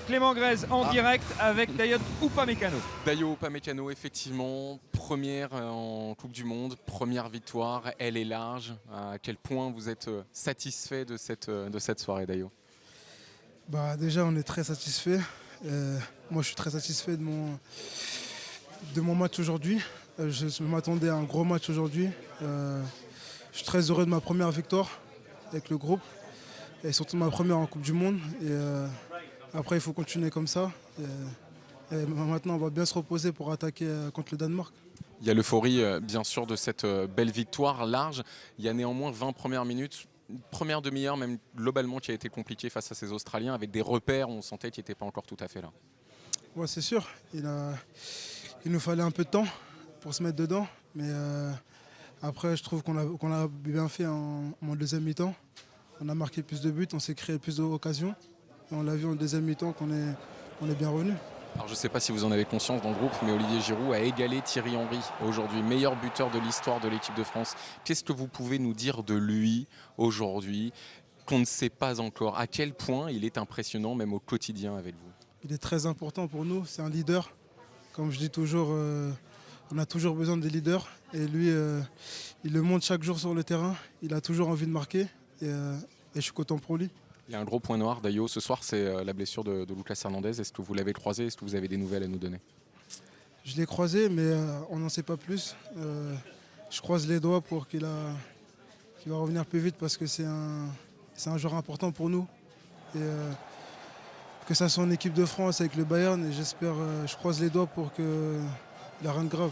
Clément Grèze en direct avec Dayot Upamecano. Dayot Upamecano, effectivement, première en Coupe du Monde, première victoire, elle est large. À quel point vous êtes satisfait de cette soirée, Dayot? Déjà, on est très satisfait. Moi, je suis très satisfait de mon match aujourd'hui. Je m'attendais à un gros match aujourd'hui. Je suis très heureux de ma première victoire avec le groupe et surtout ma première en Coupe du Monde. Après, il faut continuer comme ça. Maintenant, on va bien se reposer pour attaquer contre le Danemark. Il y a l'euphorie, bien sûr, de cette belle victoire large. Il y a néanmoins 20 premières minutes, une première demi-heure même globalement qui a été compliquée face à ces Australiens avec des repères, on sentait qu'ils n'étaient pas encore tout à fait là. Ouais, c'est sûr. Il nous fallait un peu de temps pour se mettre dedans. Mais après, je trouve qu'on a bien fait en deuxième mi-temps. On a marqué plus de buts, on s'est créé plus d'occasions. Et on l'a vu en deuxième mi-temps qu'on est bien revenu. Alors je ne sais pas si vous en avez conscience dans le groupe, mais Olivier Giroud a égalé Thierry Henry aujourd'hui, meilleur buteur de l'histoire de l'équipe de France. Qu'est-ce que vous pouvez nous dire de lui aujourd'hui, qu'on ne sait pas encore? À quel point il est impressionnant, même au quotidien avec vous? Il est très important pour nous, c'est un leader. Comme je dis toujours, on a toujours besoin des leaders. Et lui, il le montre chaque jour sur le terrain. Il a toujours envie de marquer. Et je suis content pour lui. Il y a un gros point noir, Dayot, ce soir, c'est la blessure de Lucas Hernandez. Est-ce que vous l'avez croisé? Est-ce que vous avez des nouvelles à nous donner? Je l'ai croisé, mais on n'en sait pas plus. Je croise les doigts pour qu'il va revenir plus vite parce que c'est un joueur important pour nous. Et que ça soit en équipe de France avec le Bayern, et j'espère, je croise les doigts pour qu'il n'y ait rien de grave.